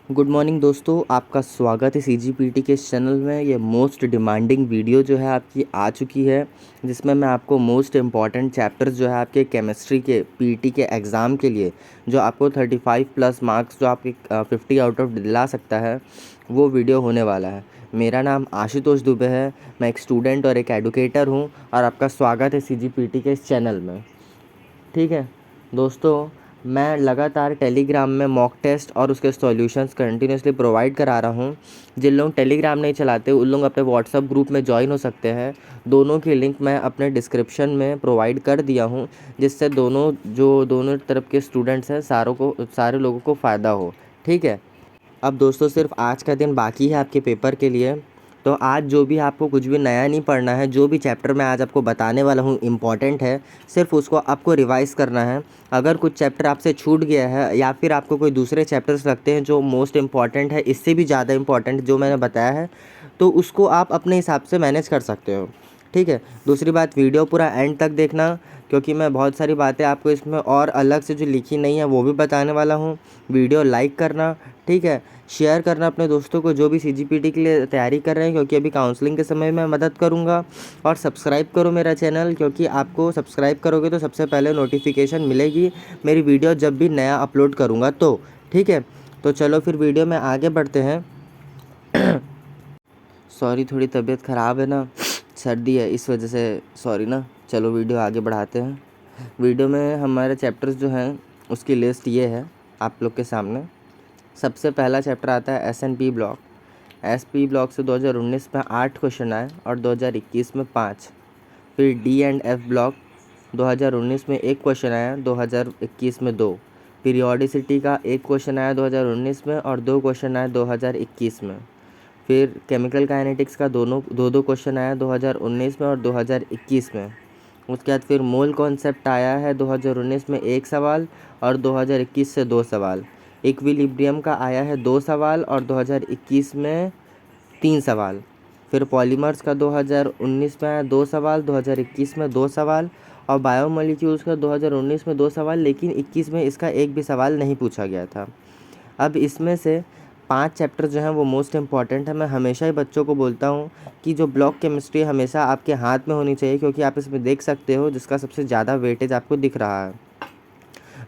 Good morning दोस्तों, आपका स्वागत है सीजीपीटी के इस चैनल में। ये मोस्ट डिमांडिंग वीडियो जो है आपकी आ चुकी है, जिसमें मैं आपको मोस्ट इम्पॉर्टेंट चैप्टर्स जो है आपके केमिस्ट्री के पीटी के एग्ज़ाम के लिए, जो आपको 35 प्लस मार्क्स जो आपके 50 आउट ऑफ दिला सकता है, वो वीडियो होने वाला है। मेरा नाम आशुतोष दुबे है, मैं एक स्टूडेंट और एक एडुकेटर हूँ और आपका स्वागत है सीजीपीटी के इस चैनल में। ठीक है दोस्तों, मैं लगातार टेलीग्राम में मॉक टेस्ट और उसके सॉल्यूशंस कंटिन्यूसली प्रोवाइड करा रहा हूँ। जिन लोग टेलीग्राम नहीं चलाते उन लोग अपने व्हाट्सएप ग्रुप में ज्वाइन हो सकते हैं। दोनों की लिंक मैं अपने डिस्क्रिप्शन में प्रोवाइड कर दिया हूँ, जिससे दोनों तरफ के स्टूडेंट्स हैं सारे लोगों को फ़ायदा हो। ठीक है, अब दोस्तों सिर्फ आज का दिन बाकी है आपके पेपर के लिए। तो आज जो भी आपको कुछ भी नया नहीं पढ़ना है, जो भी चैप्टर मैं आज आपको बताने वाला हूँ इम्पॉर्टेंट है, सिर्फ उसको आपको रिवाइज़ करना है। अगर कुछ चैप्टर आपसे छूट गया है या फिर आपको कोई दूसरे चैप्टर्स लगते हैं जो मोस्ट इम्पॉर्टेंट है, इससे भी ज़्यादा इम्पॉर्टेंट जो मैंने बताया है, तो उसको आप अपने हिसाब से मैनेज कर सकते हो। ठीक है, दूसरी बात, वीडियो पूरा एंड तक देखना, क्योंकि मैं बहुत सारी बातें आपको इसमें और अलग से जो लिखी नहीं है वो भी बताने वाला हूँ। वीडियो लाइक करना, ठीक है, शेयर करना अपने दोस्तों को जो भी सीजीपीटी के लिए तैयारी कर रहे हैं, क्योंकि अभी काउंसलिंग के समय मैं मदद करूंगा। और सब्सक्राइब करो मेरा चैनल, क्योंकि आपको सब्सक्राइब करोगे तो सबसे पहले नोटिफिकेशन मिलेगी मेरी वीडियो जब भी नया अपलोड करूंगा तो। ठीक है, तो चलो फिर वीडियो में आगे बढ़ते हैं। सॉरी, थोड़ी तबीयत ख़राब है ना, सर्दी है, इस वजह से सॉरी ना। चलो वीडियो आगे बढ़ाते हैं। वीडियो में हमारे चैप्टर्स जो हैं उसकी लिस्ट ये है आप लोग के सामने। सबसे पहला चैप्टर आता है एसएनपी ब्लॉक। एसपी ब्लॉक से 2019 में 8 क्वेश्चन आए और 2021 में 5। फिर डी एंड एफ ब्लॉक 2019 में 1 क्वेश्चन आया, 2021 में 2। पीरियोडिसिटी का 1 क्वेश्चन आया 2019 में और 2 क्वेश्चन आए 2021 में। फिर केमिकल काइनेटिक्स का दो क्वेश्चन आया 2019 में और 2021 में। उसके बाद फिर मोल कॉन्सेप्ट आया है 2019 में 1 सवाल और 2021 से 2 सवाल। इक्विलिब्रियम का आया है 2 सवाल और 2021 में 3 सवाल। फिर पॉलीमर्स का 2019 में आया 2 सवाल, 2021 में 2 सवाल। और बायोमोलिक्यूल्स का 2019 में 2 सवाल, लेकिन 21 में इसका एक भी सवाल नहीं पूछा गया था। अब इसमें से 5 चैप्टर जो हैं वो मोस्ट इम्पॉर्टेंट है। मैं हमेशा ही बच्चों को बोलता हूँ कि जो ब्लॉक केमिस्ट्री हमेशा आपके हाथ में होनी चाहिए, क्योंकि आप इसमें देख सकते हो जिसका सबसे ज़्यादा वेटेज आपको दिख रहा है।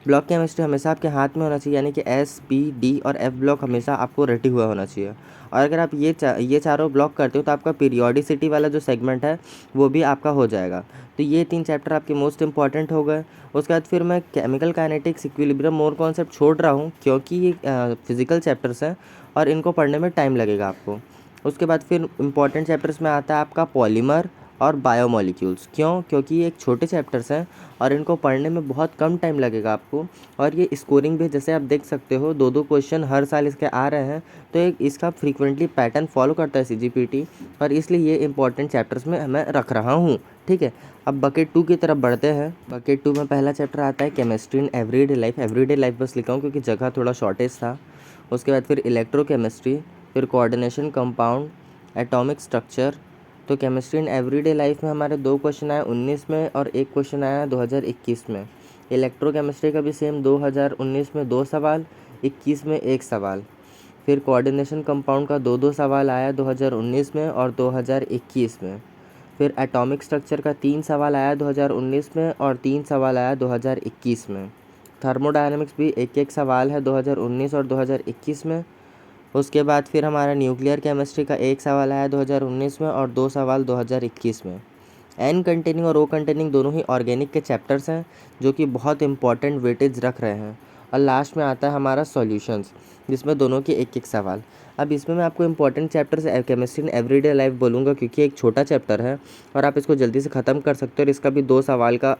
ब्लॉक केमिस्ट्री हमेशा आपके हाथ में होना चाहिए, यानी कि एस, पी, डी और एफ ब्लॉक हमेशा आपको रटे हुआ होना चाहिए। और अगर आप ये चारों ब्लॉक करते हो तो आपका पीरियोडिसिटी वाला जो सेगमेंट है वो भी आपका हो जाएगा। तो ये 3 चैप्टर आपके मोस्ट इंपॉर्टेंट हो गए। उसके बाद फिर मैं chemical kinetics, equilibrium, mole concept छोड़ रहा हूँ, क्योंकि ये फिजिकल चैप्टर्स हैं और इनको पढ़ने में टाइम लगेगा आपको। उसके बाद फिर इंपॉर्टेंट चैप्टर्स में आता है आपका पॉलीमर और बायोमोलिक्यूल्स। क्योंकि ये एक छोटे चैप्टर्स हैं और इनको पढ़ने में बहुत कम टाइम लगेगा आपको। और ये स्कोरिंग भी, जैसे आप देख सकते हो, 2-2 क्वेश्चन हर साल इसके आ रहे हैं, तो एक इसका फ्रीक्वेंटली पैटर्न फॉलो करता है सीजीपीटी, और इसलिए ये इंपॉर्टेंट चैप्टर्स में मैं रख रहा हूँ। ठीक है, अब बकेट 2 की तरफ बढ़ते हैं। बकेट 2 में पहला चैप्टर आता है chemistry in everyday life. Everyday life बस लिखा हूँ क्योंकि जगह थोड़ा शॉर्टेज था। उसके बाद फिर इलेक्ट्रोकेमिस्ट्री, फिर कोऑर्डिनेशन, कंपाउंड, एटॉमिक स्ट्रक्चर। तो केमिस्ट्री इन एवरीडे लाइफ में हमारे 2 क्वेश्चन आए 19 में और 1 क्वेश्चन आया 2021 में। इलेक्ट्रोकेमिस्ट्री का भी सेम 2019 में 2 सवाल, 21 में 1 सवाल। फिर कोऑर्डिनेशन कंपाउंड का 2-2 सवाल आया 2019 में और 2021 में। फिर एटॉमिक स्ट्रक्चर का 3 सवाल आया 2019 में और 3 सवाल आया 2021 में। थर्मोडायनामिक्स भी 1-1 सवाल है 2019 और 2021 में। उसके बाद फिर हमारा न्यूक्लियर केमिस्ट्री का 1 सवाल आया 2019 में और 2 सवाल 2021 में। एन कंटेनिंग और ओ कंटेनिंग दोनों ही ऑर्गेनिक के चैप्टर्स हैं, जो कि बहुत इंपॉर्टेंट वेटेज रख रहे हैं। और लास्ट में आता है हमारा सॉल्यूशंस, जिसमें दोनों के 1-1 सवाल। अब इसमें मैं आपको important chapters chemistry in everyday life बोलूँगा, क्योंकि एक छोटा चैप्टर है और आप इसको जल्दी से ख़त्म कर सकते हो, और इसका भी 2 सवाल का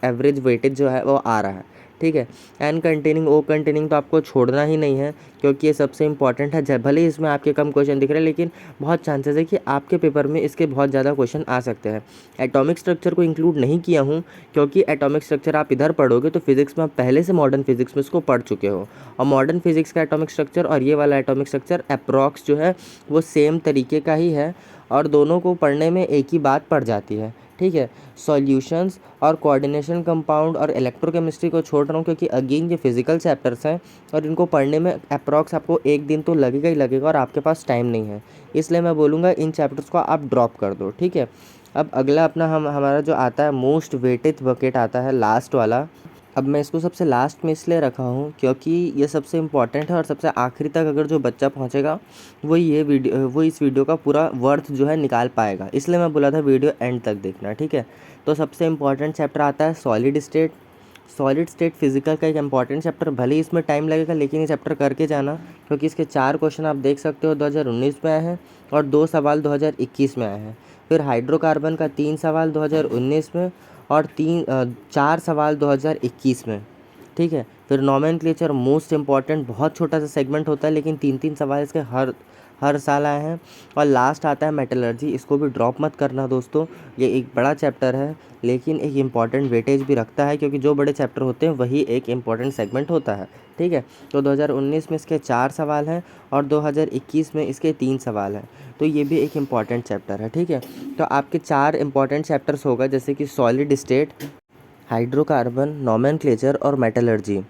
एवरेज वेटेज जो है वो आ रहा है। ठीक है, एन कंटेनिंग, ओ कंटेनिंग तो आपको छोड़ना ही नहीं है, क्योंकि ये सबसे इंपॉर्टेंट है। भले ही इसमें आपके कम क्वेश्चन दिख रहे हैं, लेकिन बहुत चांसेस है कि आपके पेपर में इसके बहुत ज़्यादा क्वेश्चन आ सकते हैं। एटॉमिक स्ट्रक्चर को इंक्लूड नहीं किया हूँ, क्योंकि एटॉमिक स्ट्रक्चर आप इधर पढ़ोगे तो फिजिक्स में आप पहले से मॉडर्न फिजिक्स में इसको पढ़ चुके हो, और मॉडर्न फिजिक्स का एटॉमिक स्ट्रक्चर और ये वाला एटॉमिक स्ट्रक्चर अप्रॉक्स जो है वो सेम तरीके का ही है, और दोनों को पढ़ने में एक ही बात पड़ जाती है। ठीक है। सॉल्यूशंस और कोऑर्डिनेशन कंपाउंड और इलेक्ट्रोकेमिस्ट्री को छोड़ रहा हूँ क्योंकि अगेन ये फिजिकल चैप्टर्स हैं और इनको पढ़ने में अप्रॉक्स आपको 1 दिन तो लगेगा ही लगेगा और आपके पास टाइम नहीं है, इसलिए मैं बोलूँगा इन चैप्टर्स को आप ड्रॉप कर दो, ठीक है। अब अगला अपना हमारा जो आता है मोस्ट वेटेज बकेट आता है लास्ट वाला। अब मैं इसको सबसे लास्ट में इसलिए रखा हूँ क्योंकि ये सबसे इम्पॉर्टेंट है और सबसे आखिरी तक अगर जो बच्चा पहुँचेगा वो इस वीडियो का पूरा वर्थ जो है निकाल पाएगा, इसलिए मैं बोला था वीडियो एंड तक देखना, ठीक है। तो सबसे इम्पॉर्टेंट चैप्टर आता है solid state. Solid state physical का एक इंपॉर्टेंट चैप्टर, भले ही इसमें टाइम लगेगा लेकिन ये चैप्टर करके जाना क्योंकि इसके 4 क्वेश्चन आप देख सकते हो 2019 में आए हैं और 2 सवाल 2021 में आए हैं। फिर हाइड्रोकार्बन का 3 सवाल 2019 में और 4 सवाल 2021 में, ठीक है। फिर नोमेनक्लेचर मोस्ट इंपॉर्टेंट, बहुत छोटा सा सेगमेंट होता है लेकिन 3-3 सवाल इसके हर साल आए हैं। और लास्ट आता है मेटलर्जी, इसको भी ड्रॉप मत करना दोस्तों, ये एक बड़ा चैप्टर है लेकिन एक इम्पॉर्टेंट वेटेज भी रखता है क्योंकि जो बड़े चैप्टर होते हैं वही एक इम्पॉर्टेंट सेगमेंट होता है, ठीक है। तो 2019 में इसके 4 सवाल हैं और 2021 में इसके 3 सवाल हैं, तो ये भी एक इम्पॉर्टेंट चैप्टर है, ठीक है। तो आपके 4 इम्पॉर्टेंट चैप्टर्स होगा जैसे कि सॉलिड स्टेट, हाइड्रोकार्बन, नोमेनक्लेचर और मेटलर्जी,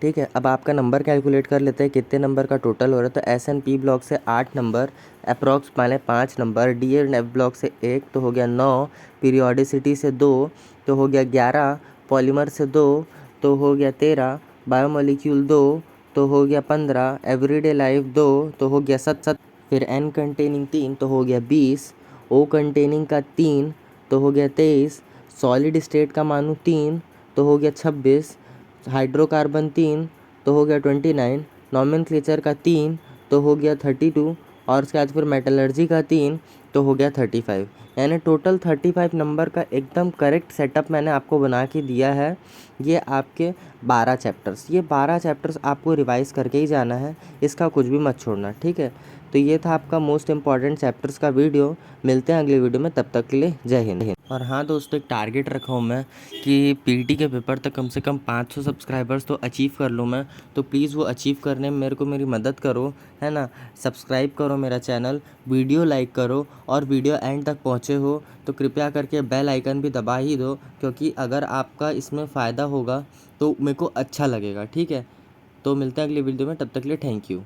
ठीक है। अब आपका नंबर कैलकुलेट कर लेते हैं कितने नंबर का टोटल हो रहा है। तो एस&पी ब्लॉक से 8 नंबर, अप्रॉक्स माने 5 number, D and F block से 1 तो हो गया 9, पीरियोडिसिटी से 2 तो हो गया 11, पॉलीमर से 2 तो हो गया 13, बायोमोलिक्यूल 2 तो हो गया 15, एवरीडे लाइफ 2 तो हो गया 7, फिर एन कंटेनिंग 3 तो हो गया 20, ओ कंटेनिंग का 3 तो हो गया 23, सॉलिड स्टेट का मानू 3 तो हो गया 26, हाइड्रोकार्बन 3 तो हो गया 29, नोमेनक्लेचर का 3 तो हो गया 32 और उसके बाद फिर मेटलर्जी का 3 तो हो गया 35। यानी टोटल 35 नंबर का एकदम करेक्ट सेटअप मैंने आपको बना के दिया है। ये आपके 12 चैप्टर्स, ये 12 चैप्टर्स आपको रिवाइज करके ही जाना है, इसका कुछ भी मत छोड़ना, ठीक है। तो ये था आपका मोस्ट इंपॉर्टेंट चैप्टर्स का वीडियो। मिलते हैं अगले वीडियो में, तब तक के लिए जय हिंद। और हाँ दोस्तों, एक टारगेट रखा हूँ मैं कि पीटी के पेपर तक कम से कम 500 सब्सक्राइबर्स तो अचीव कर लूँ मैं, तो प्लीज़ वो अचीव करने में मेरी मदद करो, है ना। सब्सक्राइब करो मेरा चैनल, वीडियो लाइक करो और वीडियो एंड तक पहुँचे हो तो कृपया करके बेल आइकन भी दबा ही दो क्योंकि अगर आपका इसमें फ़ायदा होगा तो मेरे को अच्छा लगेगा, ठीक है। तो मिलते हैं अगली वीडियो में, तब तक के लिए थैंक यू।